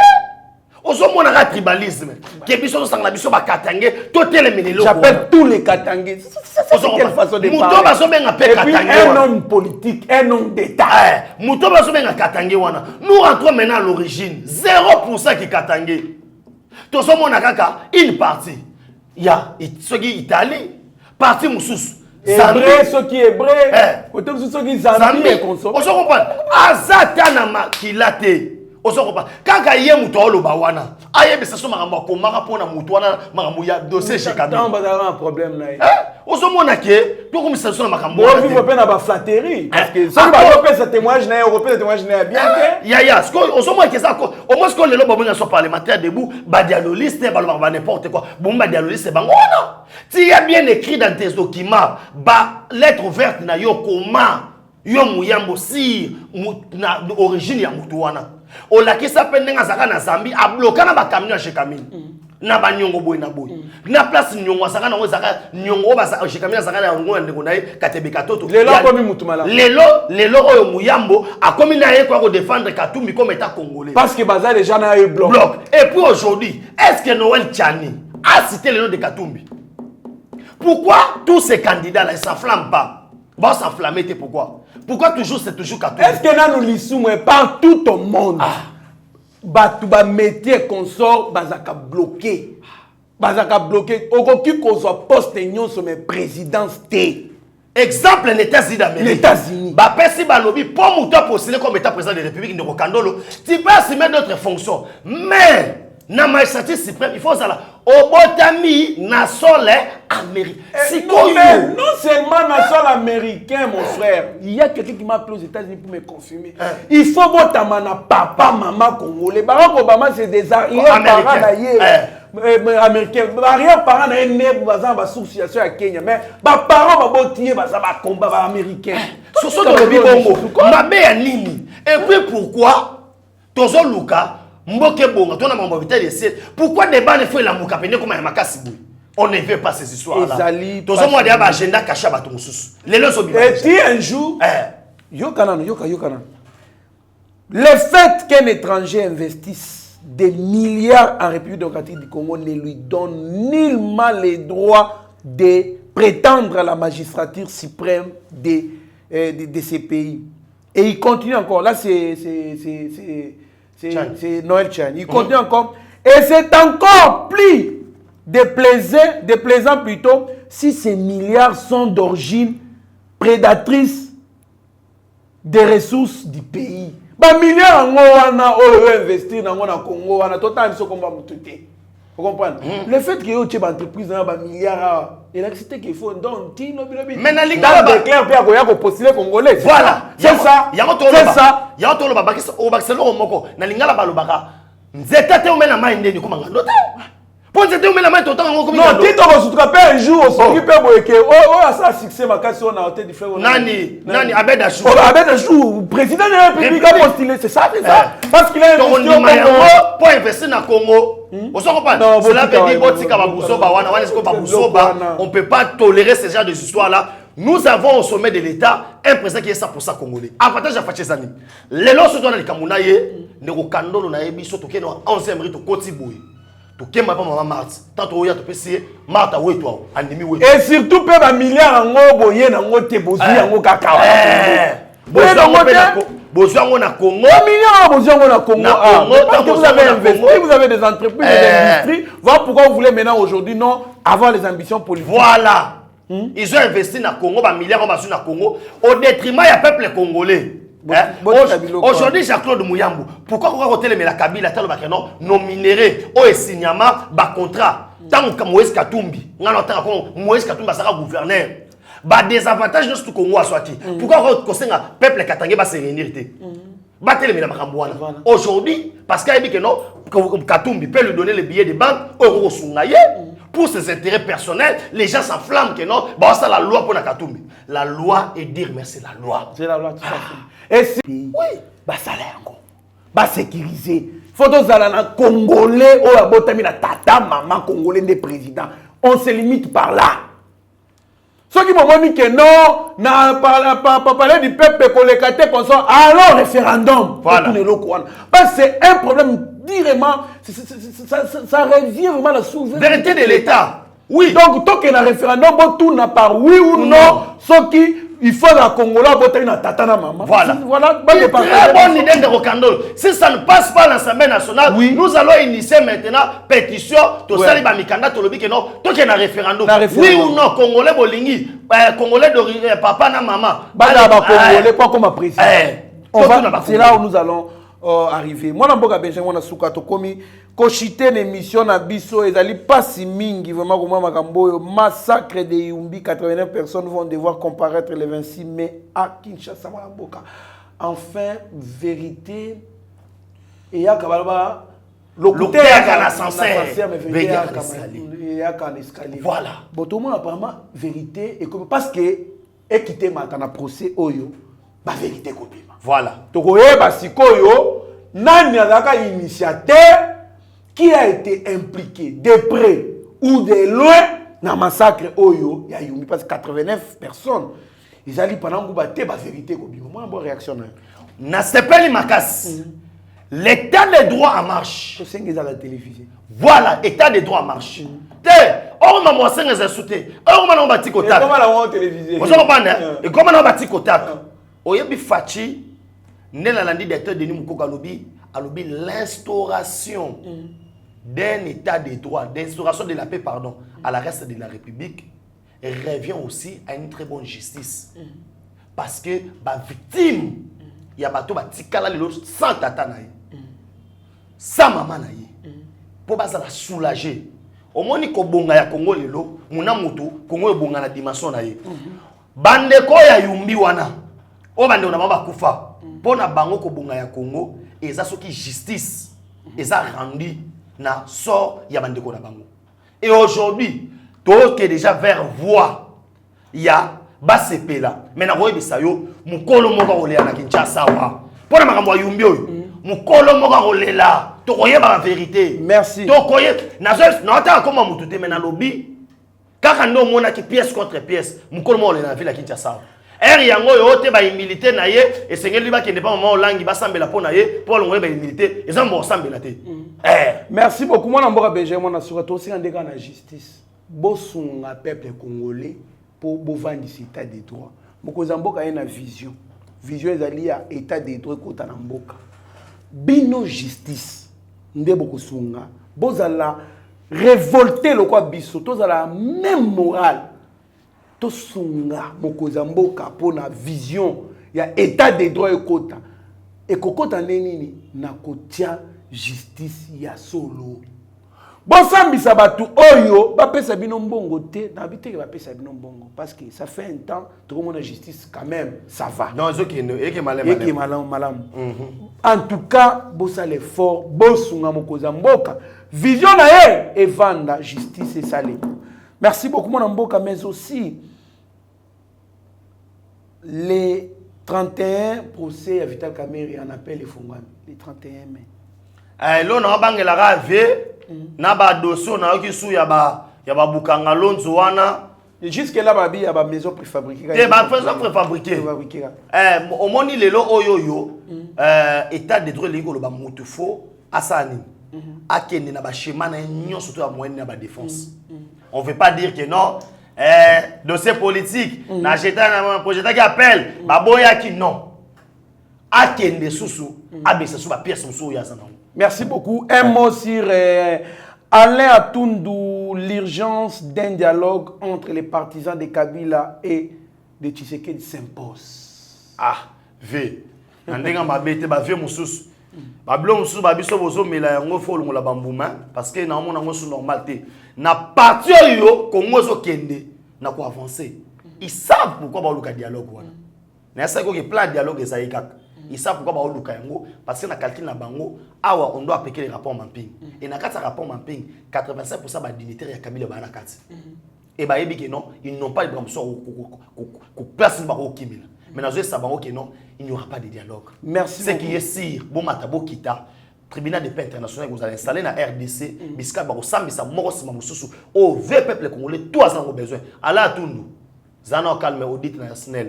Ozomona ka tribalisme. Que biso sangla biso ba katange, to telemelelo. J'appelle tous les katangés. C'est quelle façon de parler. Et puis un homme politique, un homme d'État. Muto baso benga katange wana. Nous rentrons maintenant à l'origine. 0% qui katange. To somona kaka une partie. Ya ceux qui Italie, partie mususu. Hébreu, ceux qui hébreu, côté ceux qui Zambie et conso. On se comprend. Azata na makilate. Quand il y a un wana, aye besa so makambo komaka pona mutu wana makambo ya dossier chez Kabila. Tant bazala un problème na. Ozomona ke to komisa so makambo. Bon vivre pe na ba flatterie parce que ça va pas ce témoignage na européen témoignage na bien que ya ce que ozomona ke ça ko au moins que le lobo bonga so parlementaire debout ba dialogiste ba n'importe quoi. Bon ba dialogiste bango non. Tu as bien écrit dans tes documents ba lettre ouverte na yo comment yo muyambo si na origine ya mutu wana. O la qui s'appelle Nenga na Zambie a bloqué na ba camion chez Camille. Na ba nyongo boy na boy. Na place nyongo saka na zaka nyongo ba chez Camille saka na ngo ndeko na Katebe Katoto. Lelo komi mutu mala. Lelo oyo muyambo a komi na ye kwa défendre Katumbi comme état congolais. Parce que baza les gens na eu bloc. Et puis aujourd'hui, est-ce que Noël Tchani a cité le nom de Katumbi? Pourquoi tous ces candidats là ne s'enflamment pas? Bon s'enflammer pourquoi? Pourquoi toujours c'est toujours Katumbi? Est-ce que nous lisons partout au monde? Batu ba métier consort bazaka bloqué. Bazaka bloqué. Aucun qu'on soit poste union sur mes présidences T. Exemple les États-Unis d'Amérique. Les États-Unis. Ba pesi ba lobby pour mouton postuler comme état président de la République de Rokandolo. Tu peux assumer d'autres fonctions. Mais na magistrature suprême il faut ça obotami na sol américain. Non seulement na sol américain mon frère, il y a quelqu'un qui m'a appelé aux États-Unis pour me confirmer. Il faut botama na papa maman congolais. Barack Obama c'est des arrière-parents américains. Arrière-parents na né bazan ba association à Kenya mais ba parents ba botier ba ça ba combat ba américain. Soso de bibongo. Mabe ya nini? Et puis pourquoi Tozo Luka Mboke bonga, ton amant vital de ciel. Pourquoi débat ne fait la mouka pene comme un makasibu? On ne veut pas ces histoires-là. Tozo moi déjà agenda caché à baton sous. Les lois sont et puis un jour, yoka. Le fait qu'un étranger investisse des milliards en République démocratique du Congo ne lui donne nullement les droits de prétendre à la magistrature suprême de ces pays. Et il continue encore. Là, c'est Noël Chan. Il continue encore. Et c'est encore plus déplaisant plutôt si ces milliards sont d'origine prédatrice des ressources du pays. Bah milliards en investir dans le Congo, on a total ce qu'on va me traiter. Vous comprenez? Le fait que vous avez une entreprise dans un milliard, il a accepté qu'il faut donc mais dans le clair puis à postuler congolais. Voilà, c'est ça. Il y a un tour là-bas au Barcelone moko na lingala balobaka. Nzeta te omena mai ndeni kuma ngando te. Pour nzeta omena mai totan ngoko mi. Non, tito ko sutraper un jour au s'occuper boyeke. Oh ça succès makasi on a hôtel du frère. Nani Abed Achou. Abed Achou, président de la République a postulé, c'est ça. Parce qu'il a investi pour investir na Congo. On s'en comprend. Cela veut dire on ne peut pas tolérer ce genre de histoires-là. Nous avons au sommet de l'État un président qui est 100% congolais. Avantage à Fachezani. Les lois sont dans les Kamounaye, les Rokando, les Biso, qui sont en 11e rite au Kotiboué. Tu qui m'a pas maman Marthe. Tant que tu peux essayer, Marthe, oui, toi, ennemi, oui. Et surtout, peu de milliards en haut, boyer, en haut, tebosi, en haut, cacao. Besoin on a Congo. Besoin on a Congo. Parce que vous avez investi, vous avez des entreprises, des industries. Voilà pourquoi vous voulez maintenant aujourd'hui non avoir les ambitions politiques. Voilà. Ils ont investi dans le Congo, des milliards ont investi dans le Congo au détriment du peuple congolais. Aujourd'hui, Jean-Claude Mouyambou, pourquoi on va retirer la Kabila nos minéraux, au Signama, bas contrat. Tant que Moïse Katumbi, Moïse Katumbi sera gouverneur. Bah désavantage de ce Congo à Swati. Pourquoi on conseille un peuple katangé va se réunir? Aujourd'hui, parce qu'il a dit que non, Katumbi peut lui donner les billets de banque euro pour ses intérêts personnels, les gens s'enflamment que non, bah ça la loi pour la Katumbi. La loi est dire mais c'est la loi. C'est la loi tout à fait. Et si oui, bah ça l'est encore. Bah sécuriser. Faut que les Congolais ou la botami la tata maman congolais des présidents. On se limite par là. Ceux qui m'ont dit que non, n'a pas parlé du peuple collecté comme ça, alors référendum. Voilà. Parce que c'est un problème directement, ça revient vraiment à la souveraineté de l'État. Oui. Donc, tant qu'il y a un référendum, tout n'a pas oui ou non, ce qui il faut la Congolais voter une tatana maman. Voilà. Voilà. Très bonne idée de Rokandol. Si ça ne passe pas à l'Assemblée nationale, oui, nous allons initier maintenant pétition. Tout ça, les Bamikanda, tout le monde, non. Tant qu'il y a un référendum. Oui ou non, Congolais Bolingi, Congolais de papa na maman. Congolais, pas comme président. C'est là où nous allons arriver. Moi, je suis Benjamin Soukato Komi. Kochite l'émission na biso ezali pas si mingi vraiment comme makambo massacre de Yumbi 89 personnes vont devoir comparaître le 26 mai à Kinshasa Mboka. Enfin vérité et ya kabalaba l'octet à l'ascenseur mais escalier. Voilà. Botomo apparemment vérité et comme parce que équité matana procès oyo ba vérité kopima. Voilà. Tokoye ba sikoyo nani azaka initiateur qui a été impliqué de près ou de loin dans le massacre Oyo, il y a eu parce que 89 personnes. Ils allaient pendant que vous battez la vérité. Moi, une bonne réaction. N'a pas les macas. L'état des droits en marche. C'est ce qu'ils ont la télévision. Voilà, état des droits en marche. On m'a montré les insultés. On m'a bâti côté. Comment on a télévisé? Vous comprenez? Et comment on a bâti côté? Oyebi Fachi, né la landi directeur de Nimuko Galobi, a lobby l'instauration d'un état de droit, d'instauration de la paix, pardon, à la reste de la République, revient aussi à une très bonne justice. Parce que, la victime, il y a bateau, tikala les autres sans tata naïe, sans maman naïe, pour baza la soulager. Au moins ni ko bonga ya Congo lelo, muna mutu Congo bonga na dimension na ye. Bandeko ya yumbi wana. O bande na mama kufa. Pona bango ko bonga ya Congo, eza soki justice eza rendu na sort ya bandeko na bango. Et aujourd'hui, tout est déjà vers voie ya basepela. Mais na koyebisa sayo mukolo moko kolela na Kinshasa wa. Pona makambo ya yumbi oyo. Mukolo moko kolela. Tokoyeba la vérité. Merci. Tokoyeba na ta koma mutu te mena lobby. Kaka ndo mona ki pièce contre pièce. Mukolo moko kolela na ville ya Kinshasa. Yango yo te ba milité na ye et sengeli ba kende pa mama langi ba sambela pona ye pour longoye ba milité ezambo sambela te. Merci beaucoup moi na mboka Belgique moi na surtout aussi ndeka na justice. Bosunga peuple congolais pour bovandi état de droit. Mokoza mboka ena vision. Vision ezali ya état de droit kota na mboka. Bino justice ndebo kosunga bozala révolter le quoi biso tozala même morale. Tosunga mokoza mboka pona vision ya état de droit ekota ekokota nini na kotia justice ya solo bosambisa batu oyo bapesa bino mbongo te na biteke bapesa bino mbongo parce que ça fait un temps tout monde justice quand même ça va non eke malam en tout cas bosa l'effort bosunga mokoza mboka vision na ye evanda justice et salé. Merci beaucoup mon mboka mais aussi les 31 procès à Vital Kamerhe en appel et Fongwami les 31 mai. Lo na bangela rave na ba dossier na ki su ya ba bukanga lonzo wana jusque là babi ya ba maison préfabriquée. Te ba maison préfabriquée. Au moni lelo oyoyo état de droit légal ba mutu fo asani. Akende na ba schéma na nyon surtout à moyen na ba défense. On veut pas dire que non dossier politique na jeta na projet qui appelle ba boya ki non. Akende susu abesa su ba pièce musu ya sana. Merci beaucoup. Un mot sur Alain Atundu, l'urgence d'un dialogue entre les partisans de Kabila et de Tshisekedi s'impose. Ah, V. Ndenga mabete ba V mususu. Ba blo mususu ba biso bozo mela yango fo longola bambuma parce que na mona ngo su normal te. Na parti yo Congo zo kende na ko avancer. Ils savent pourquoi ba luka dialogue wana. Na ça ko que plan dialogue ça ikaka. Ils savent pourquoi ba luka yango parce que na calcul na bango awa on doit appliquer les rapports mapping. Et na kata rapport mapping 85% ba dignitaires ya Kabila ba na kati. Et ba yebi que non, ils n'ont pas de promotion ko place ba ko kimila. Mais na zo ça bango que non, il n'y aura pas de dialogue. Merci. Ce qui est sûr, bon matabo kita tribunal de paix international que vous allez installer na RDC, biska ba ko sambisa moko sima mususu au vrai peuple congolais tout a besoin. Ala tundu. Zana calme audit national.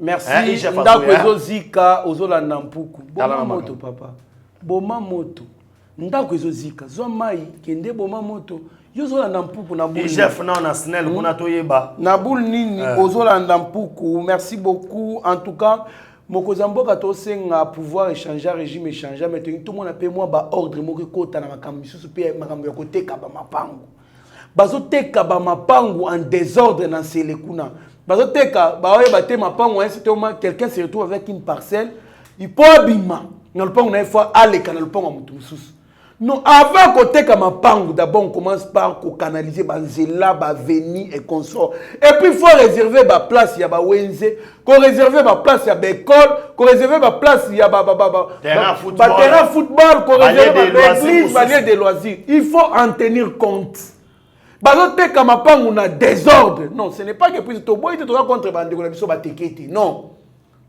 Merci. Ndako ezo zika ozola nampuku. Boma moto papa. Boma moto. Ndako ezo zika. Zo mai kende boma moto. Yozola nampuku na boule. Chef na national kuna toyeba. Na boule nini ozola nampuku. Merci beaucoup. En tout cas, mokozamboka to senga pouvoir échanger régime échanger mais tout le monde a payé moi ba ordre moko kota na makambo misusu pe makambo ya koteka ba mapango. Bazo teka ba mapango en désordre dans ces kuna. Bazoteka ba oye baté mapango un certain moment quelqu'un se retrouve avec une parcelle il peut abima na le pango na fois aller kana le pango mutu mususu non avant koteka mapango d'abord on commence par canaliser banzela ba veni et consort et puis il faut réserver ba place ya ba wenze ko réserver ba place ya ba école ko réserver ba place ya terrain football ko réserver ba église ba lieu de loisirs il faut en tenir compte. Bazoteka mapangu na désordre. Non, ce n'est pas que puis to boy te contre bandeko na biso bateketi. Non.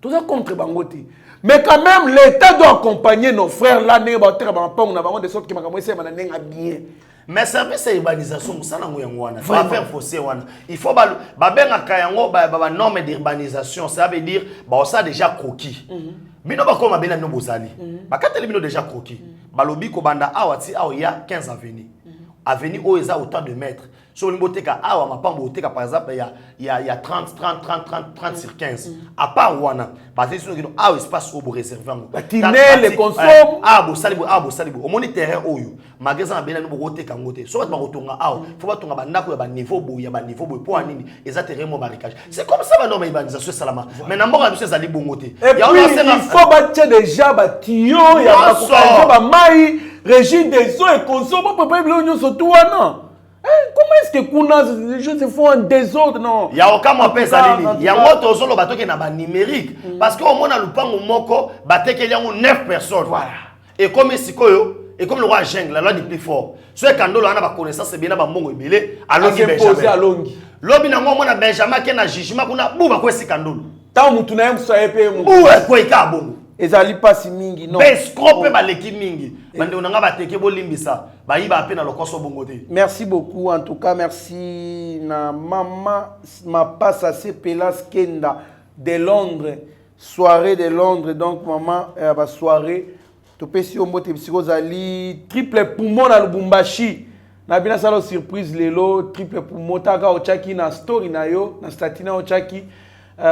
Tout ça contre bangote. Mais quand même l'État doit accompagner nos frères là ne ba teka mapangu na bango de sorte que makambo ese na nenga bien. Mais service et urbanisation musana ngoyango wana. Faut faire fossé wana. Il faut ba benga kayango ba norme d'urbanisation, ça veut dire ba ça déjà croquis. Bino ba koma bena no bozali. Ba kateli bino déjà croquis. Ba lobi ko banda awati aw ya 15 avenues. Avenue où ils ont autant de mètres. Sur le boteka, ah, ma pas boteka par exemple, il y a 30 sur 15. À part Wana, parce que sinon, ah, espace au réservé. Les consomme. Ah, bo salibo. Au moins, terrain où you. Magasin à Bénin, boteka ngote. Soit ma retourna, ah, faut pas tomber à niveau bout, il y a un niveau bout, pour un nini, et ça terrain mon barricage. C'est comme ça, ma norme urbanisation, salama. Mais n'importe quoi, c'est ali bongote. Et puis, il faut bâtir déjà, bâtillon, il y a pas maï. régime des eaux et conso pas préparer l'union surtout non. Comment est-ce que kuna les choses se font en désordre non? Il y a aucun moyen pésalini. Il y a un autre solo bateau qui n'a pas numérique parce que au moins dans le pan au moko bateau qu'il y a 9 personnes. Voilà. Et comme Sikoyo et comme le roi Jungle, la loi du plus fort. Ce Kandolo a pas connaissance c'est bien na bango ebele alors que Benjamin. Lobi na ngoma na Benjamin qui na jugement kuna buba ko Sikandolo. Tant mutu na mso epe mu. Buba ko ikabongo. Ezali pasi mingi non. Bescope ba leki mingi. Bande onanga bateke bolimbisa. Ba yiba pe na lokoso bongo te. Merci beaucoup en tout cas merci na maman ma passe à Pelas Kenda de Londres. Soirée de Londres donc maman ba soirée topesi ombote psikozali triple poumon na Lubumbashi. Na bina sala surprise lelo triple poumon taka ochaki na story na yo na statina ochaki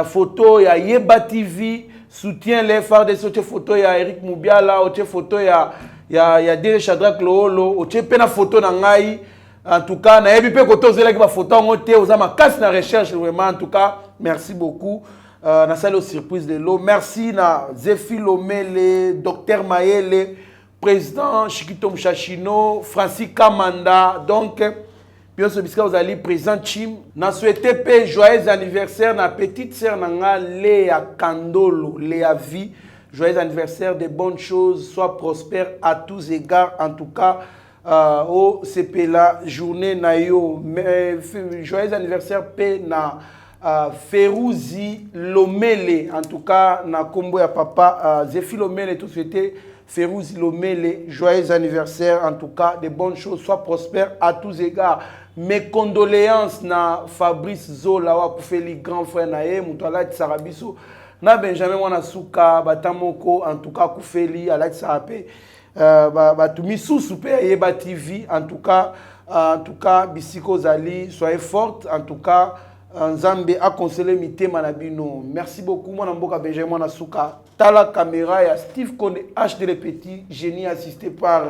photo ya Yeba TV soutient les phares de cette photo ya Eric Mubiala oche photo ya Dere Shadrack Loolo oche pena photo na ngai en tout cas na yebi pe koto zela ki ba photo ngote oza makasi na recherche vraiment en tout cas merci beaucoup na sala surprise lelo merci na Zefi Lomele Dr Mayele président Chikito Mchachino, Francis Kamanda, donc, bien sûr, vous allez présent Chim. Na souhaité pe joyeux anniversaire na petite sœur nanga Léa Kandolo, Léa Vie. Joyeux anniversaire, de bonnes choses, sois prospère à tous égards, en tout cas, au CP la journée na yo. Joyeux anniversaire pe na Ferouzi Lomele, en tout cas, na combo ya papa Zefi Lomele, tout souhaité. Ferouzi Lomele, joyeux anniversaire, en tout cas, de bonnes choses, sois prospère à tous égards. Mes condoléances na Fabrice Zola, pour faire les grands frères nae, Moutala Tsarabiso, na Benjamin Wanasuka, Batamoko, en tout cas, Koufeli, Alak Sarape, Batumi Sousoupe, Yeba TV, en tout cas, Bisiko Zali, soyez forte, en tout cas, Nzambe a conseillé Mité Manabino. Merci beaucoup, mon amboka Benjamin Wanasuka. Tala caméra, il y a Steve Kone, HD Le Petit, génie assisté par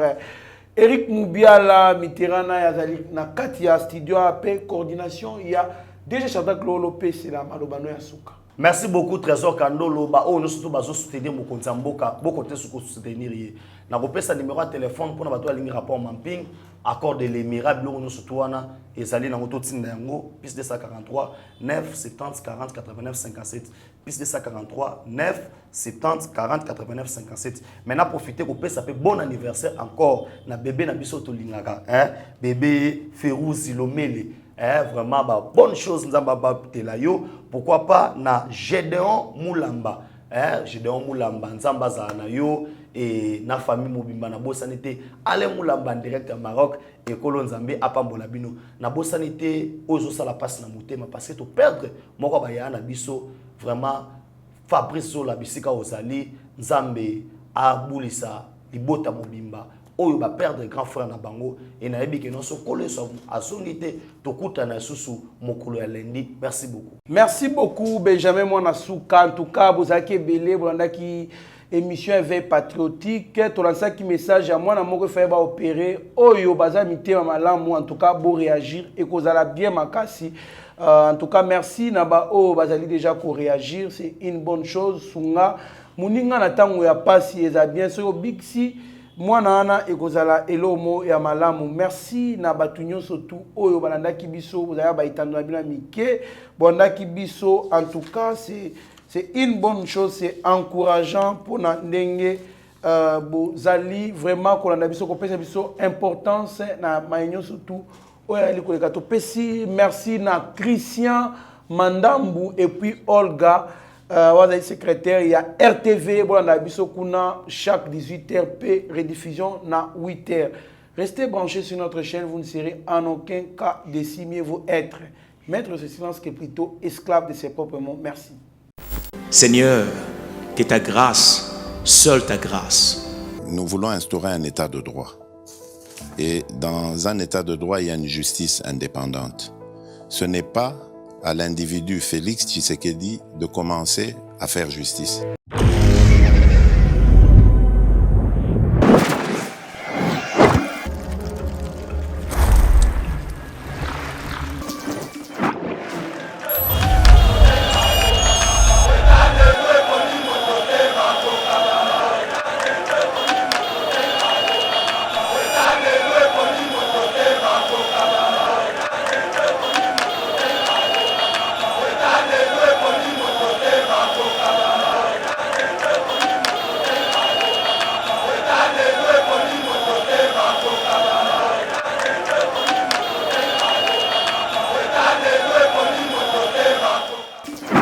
Eric Mubiala, Mitterana, Yazali, Nakatia, Studio AP, coordination, il y a déjà Shadrack Lopé, c'est la Malobano Yasuka. Merci beaucoup, Trésor Kandolo. Nous sommes soutenir mon compte Mboka, beaucoup de soutenir. Nous avons numéro de téléphone pour nous ligne rapport mapping, accord de l'émirat, nous sommes et Zali dans l'auto plus 243 9 70 40 89 57 plus 243 9 70 40 89 57. Maintenant profitez pour ça fait bon anniversaire encore na bébé na biso to lingaka bébé Ferouzi Lomele. Vraiment bonne chose nzamba telayo pourquoi pas na Gédéon Moulamba Gédéon Moulamba nzamba za na yo et na famille mobimba na bosanité ale Moulamba direct à Maroc et kolo nzambe apambola bino na bosanité ozo sala passe na motema parce que to perdre moko ba ya na biso vraiment Fabrice Zola bisika ozali nzambe abulisa libota mobimba oyo ba perdre grand frère na bango et na yebi ke non so kolo so azongité to kuta na susu mokolo ya lendi. Merci beaucoup. Merci beaucoup Benjamin Mwanasuka. En tout cas bozaki belé bolandaki émission éveil patriotique to lansaki message à moi na moko fa ba opérer oyo baza mité malamu en tout cas bo réagir et kozala bien makasi. En tout cas merci na ba o bazali déjà ko réagir, c'est une bonne chose sunga muninga na tango ya pasi eza bien so bixi mwana ana ekozala elomo ya malamu. Merci na batunyo surtout oyo balandaki biso bozaya ba itando na bina mike bondaki biso. En tout cas c'est une bonne chose, c'est encourageant pour na ndenge bozali vraiment kolanda biso ko pesa biso importance na mayenyo surtout oya likoleka to pesi. Merci na Christian Mandambu et puis Olga wazali secrétaire, il y a RTV bolanda biso kuna chaque 18h p rediffusion na 8h. Restez branchés sur notre chaîne, vous ne serez en aucun cas décimés vos êtres. Maître ce silence qui est plutôt esclave de ses propres mots. Merci. Seigneur, que ta grâce, seule ta grâce. Nous voulons instaurer un état de droit. Et dans un état de droit, il y a une justice indépendante. Ce n'est pas à l'individu Félix Tshisekedi de commencer à faire justice.